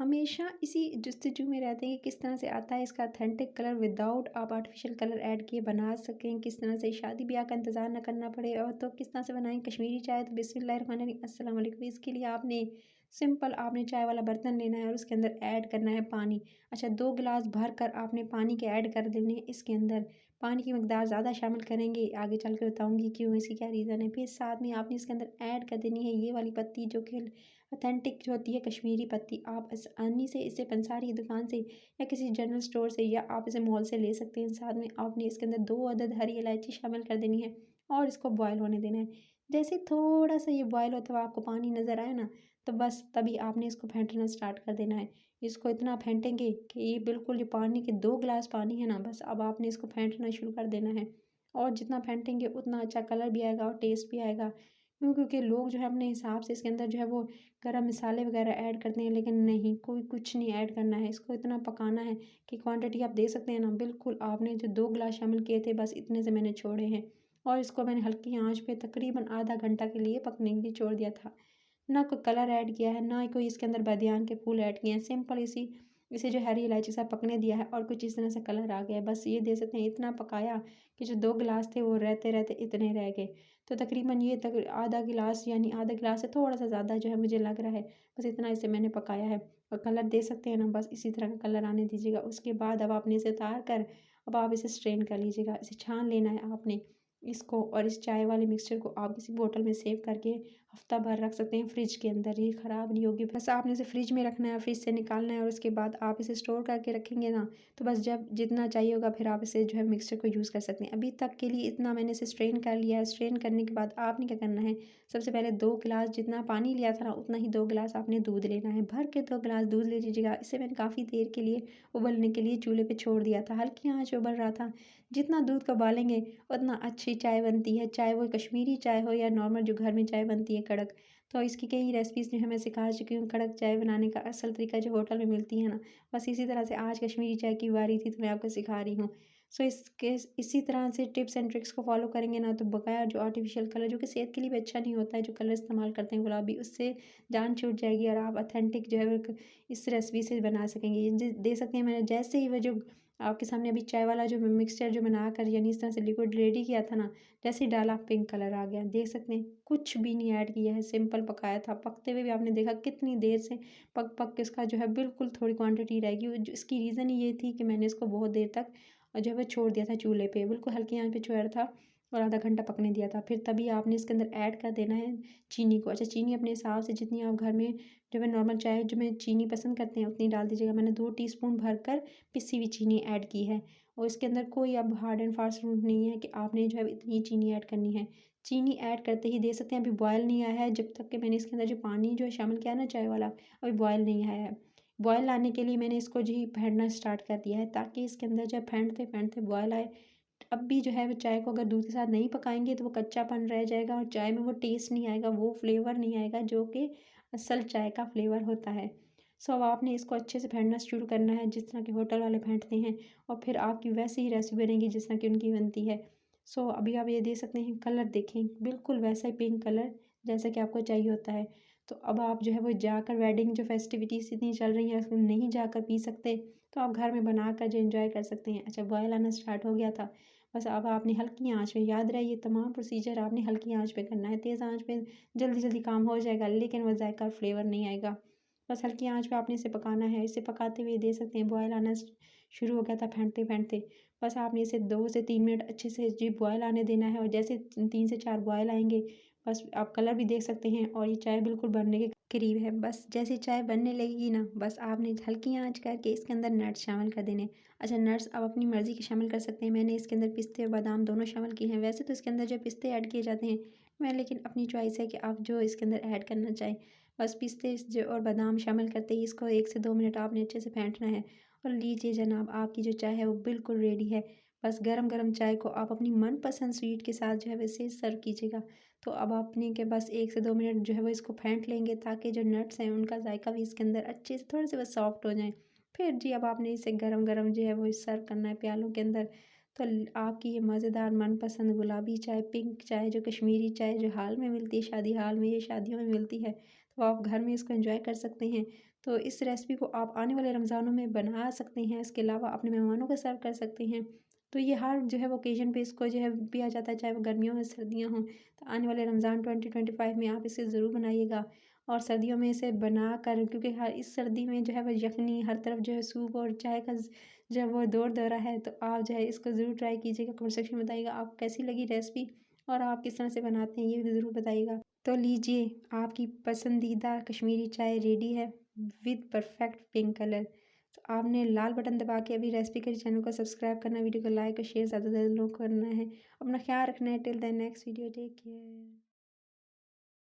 हमेशा इसी जस्तजू में रहते हैं कि किस तरह से आता है इसका ऑथेंटिक कलर विदाउट आप आर्टिफिशियल कलर ऐड किए बना सकें, किस तरह से शादी ब्याह का इंतज़ार ना करना पड़े। और तो किस तरह से बनाएं कश्मीरी चाय। तो बिस्मिल्लाहिर्रहमानिर्रहीम, अस्सलाम वालेकुम। इसके लिए आपने सिंपल आपने चाय वाला बर्तन लेना है और उसके अंदर ऐड करना है पानी। अच्छा, 2 गिलास भर कर आपने पानी के ऐड कर देने हैं इसके अंदर। पानी की मकदार ज़्यादा शामिल करेंगे, आगे चल के बताऊँगी क्यों, इसकी क्या रीज़न है। फिर साथ में आपने इसके अंदर ऐड कर देनी है ये वाली पत्ती, जो कि ऑथेंटिक जो होती है कश्मीरी पत्ती। आप आसानी से इसे पंसारी की दुकान से या किसी जनरल स्टोर से या आप इसे मॉल से ले सकते हैं। साथ में आपने इसके अंदर 2 अदद हरी इलायची शामिल कर देनी है और इसको बॉयल होने देना है। जैसे थोड़ा सा ये बॉयल होता हुआ आपको पानी नज़र आए ना, तो बस तभी आपने इसको फेंटना स्टार्ट कर देना है। इसको इतना फेंटेंगे कि ये बिल्कुल ये पानी के 2 गिलास पानी है ना, बस अब आपने इसको फेंटना शुरू कर देना है। और जितना फेंटेंगे उतना अच्छा कलर भी आएगा और टेस्ट भी आएगा। क्योंकि लोग जो है अपने हिसाब से इसके अंदर जो है वो गरम मसाले वगैरह ऐड करते हैं, लेकिन नहीं, कोई कुछ नहीं ऐड करना है। इसको इतना पकाना है कि क्वांटिटी आप देख सकते हैं ना, बिल्कुल आपने जो 2 गिलास शामिल किए थे बस इतने से मैंने छोड़े हैं। और इसको मैंने हल्की आंच पे तकरीबन आधा घंटा के लिए पकने के लिए छोड़ दिया था। ना कोई कलर ऐड किया है, ना ही कोई इसके अंदर बादियान के फूल ऐड किए हैं। सिंपल इसे जो हरी इलायची के साथ पकने दिया है और कुछ इस तरह से कलर आ गया है। बस ये देख सकते हैं, इतना पकाया कि जो 2 गिलास थे वो रहते-रहते इतने रह गए। तो तकरीबन ये तक आधा गिलास, यानी आधा गिलास से थोड़ा-सा ज़्यादा जो है मुझे लग रहा है। बस इतना इसे मैंने पकाया है और कलर देख सकते हैं ना, बस इसी तरह का कलर आने दीजिएगा। उसके बाद अब आपने इसे उतार कर अब आप इसे स्ट्रेन कर लीजिएगा। इसे छान लेना है आपने इसको, और इस चाय वाले मिक्सचर को आप किसी बोतल में सेव करके हफ्ता भर रख सकते हैं फ्रिज के अंदर, ये ख़राब नहीं होगी। बस आपने इसे फ्रिज में रखना है, फ्रिज से निकालना है और उसके बाद आप इसे स्टोर करके रखेंगे ना, तो बस जब जितना चाहिए होगा फिर आप इसे जो है मिक्सचर को यूज़ कर सकते हैं। अभी तक के लिए इतना मैंने इसे स्ट्रेन कर लिया है। स्ट्रेन करने के बाद आपने क्या करना है, सबसे पहले 2 गिलास जितना पानी लिया था ना, उतना ही 2 गिलास आपने दूध लेना है। भर के 2 गिलास दूध ले लीजिएगा। इसे मैंने काफ़ी देर के लिए उबलने के लिए चूल्हे पे छोड़ दिया था, हल्की आँच पे उबल रहा था। जितना दूध को उबालेंगे उतना अच्छी चाय बनती है, चाहे वो कश्मीरी चाय हो या नॉर्मल जो घर में चाय बनती है कड़क। तो इसकी कई रेसिपीज़ जो है मैं सिखा चुकी हूँ। कड़क चाय बनाने का असल तरीका जो होटल में मिलती है ना, बस इसी तरह से आज कश्मीरी चाय की बारी थी तो मैं आपको सिखा रही हूँ। सो इसके इसी तरह से टिप्स एंड ट्रिक्स को फॉलो करेंगे ना, तो बगैर जो आर्टिफिशियल कलर, जो कि सेहत के लिए भी अच्छा नहीं होता है, जो कलर इस्तेमाल करते हैं गुलाबी, उससे जान छूट जाएगी और आप ऑथेंटिक जो है वो इस रेसिपी से बना सकेंगे। ये दे सकते हैं, मैंने जैसे ही वो जो आपके सामने अभी चाय वाला जो मिक्सचर जो बना कर यानी इस तरह से लिक्विड रेडी किया था ना, जैसे ही डाला पिंक कलर आ गया। देख सकते हैं, कुछ भी नहीं ऐड किया है, सिंपल पकाया था। पकते हुए भी आपने देखा कितनी देर से पक पक के इसका जो है बिल्कुल थोड़ी क्वांटिटी रहेगी। इसकी रीज़न ये थी कि मैंने इसको बहुत देर तक जो है वो छोड़ दिया था चूल्हे पे, बिल्कुल हल्की आंच पे छोड़ा था और आधा घंटा पकने दिया था। फिर तभी आपने इसके अंदर ऐड कर देना है चीनी को। अच्छा, चीनी अपने हिसाब से जितनी आप घर में जो है नॉर्मल चाय जो में चीनी पसंद करते हैं उतनी डाल दीजिएगा। मैंने 2 टीस्पून भरकर पिसी हुई चीनी ऐड की है और इसके अंदर कोई अब हार्ड एंड फास्ट रूल नहीं है कि आपने जो है इतनी चीनी ऐड करनी है। चीनी ऐड करते ही दे सकते हैं, अभी बॉयल नहीं आया है, जब तक कि मैंने इसके अंदर जो पानी जो है शामिल किया ना चाय वाला, अभी बॉयल नहीं आया है। बॉयल लाने के लिए मैंने इसको जो ही फेंटना स्टार्ट कर दिया है, ताकि इसके अंदर जो है फेंटते फेंटते बॉयल आए। अब भी जो है वो चाय को अगर दूध के साथ नहीं पकाएंगे तो वो कच्चापन रह जाएगा और चाय में वो टेस्ट नहीं आएगा, वो फ्लेवर नहीं आएगा जो कि असल चाय का फ्लेवर होता है। सो अब आपने इसको अच्छे से फेंटना शुरू करना है जिस तरह के होटल वाले फेंटते हैं, और फिर आपकी वैसे ही रेसिपी बनेगी जिस तरह की उनकी बनती है। सो अभी आप ये देख सकते हैं, कलर देखें बिल्कुल वैसा ही पिंक कलर जैसा कि आपको चाहिए होता है। तो अब आप जो है वो जाकर वेडिंग जो फेस्टिविटीज़ इतनी चल रही हैं उसमें नहीं जाकर पी सकते, तो आप घर में बनाकर जो एंजॉय कर सकते हैं। अच्छा, बॉयल आना स्टार्ट हो गया था, बस अब आपने हल्की आँच पे, याद रहे ये तमाम प्रोसीजर आपने हल्की आँच पे करना है। तेज़ आँच पे जल्दी-जल्दी काम हो जाएगा लेकिन वो जायका और फ्लेवर नहीं आएगा। बस हल्की आँच पे आपने इसे पकाना है। इसे पकाते हुए देख सकते हैं बॉयल आना शुरू हो गया था फेंटते-फेंटते। बस आपने इसे 2 से 3 मिनट अच्छे से जी बॉयल आने देना है और जैसे 3 से 4 बॉयल आएँगे, बस आप कलर भी देख सकते हैं और ये चाय बिल्कुल बनने के करीब है। बस जैसे चाय बनने लगेगी ना, बस आपने हल्की आँच करके इसके अंदर नट्स शामिल कर देने। अच्छा, नट्स आप अपनी मर्ज़ी के शामिल कर सकते हैं। मैंने इसके अंदर पिस्ते और बादाम दोनों शामिल किए हैं। वैसे तो इसके अंदर जो पिस्ते ऐड किए जाते हैं, मैं लेकिन अपनी चॉइस है कि आप जो इसके अंदर ऐड करना चाहें। बस पिस्ते जो और बादाम शामिल करते ही इसको 1 से 2 मिनट आपने अच्छे से फेंटना है और लीजिए जनाब, आपकी जो चाय है वो बिल्कुल रेडी है। बस गरम-गरम चाय को आप अपनी मनपसंद स्वीट के साथ जो है वैसे सर्व कीजिएगा। तो अब आपने के बस 1 से 2 मिनट जो है वो इसको फेंट लेंगे ताकि जो नट्स हैं उनका जायका भी इसके अंदर अच्छे से थोड़े से बस सॉफ्ट हो जाएँ। फिर जी अब आपने इसे गरम-गरम जो है वो सर्व करना है प्यालों के अंदर। तो आपकी ये मज़ेदार मनपसंद गुलाबी चाय, पिंक चाय, जो कश्मीरी चाय जो हाल में मिलती है शादी हाल में, ये शादियों में मिलती है, तो आप घर में इसको एंजॉय कर सकते हैं। तो इस रेसिपी को आप आने वाले रमज़ानों में बना सकते हैं। इसके अलावा अपने मेहमानों को सर्व कर सकते हैं। तो ये हर जो है वो ओकेज़न पे इसको जो है पिया जाता है, चाहे वो गर्मियों हो सर्दियाँ हों। तो आने वाले रमज़ान 2025 में आप इसे ज़रूर बनाइएगा और सर्दियों में इसे बनाकर, क्योंकि हर इस सर्दी में जो है वो यखनी हर तरफ जो है सूप और चाय का जो है वो दौर दौरा है। तो आप जो है इसको ज़रूर ट्राई कीजिएगा। कमेंट सेक्शन में बताइएगा आपको कैसी लगी रेसिपी और आप किस तरह से बनाते हैं, ये भी ज़रूर बताइएगा। तो लीजिए, आपकी पसंदीदा कश्मीरी चाय रेडी है विद परफेक्ट पिंक कलर। तो आपने लाल बटन दबा के अभी रेसिपी के चैनल को सब्सक्राइब करना, वीडियो को लाइक और शेयर ज़्यादा से ज़्यादा लोग करना है। अपना ख्याल रखना है। Till the next video, take care.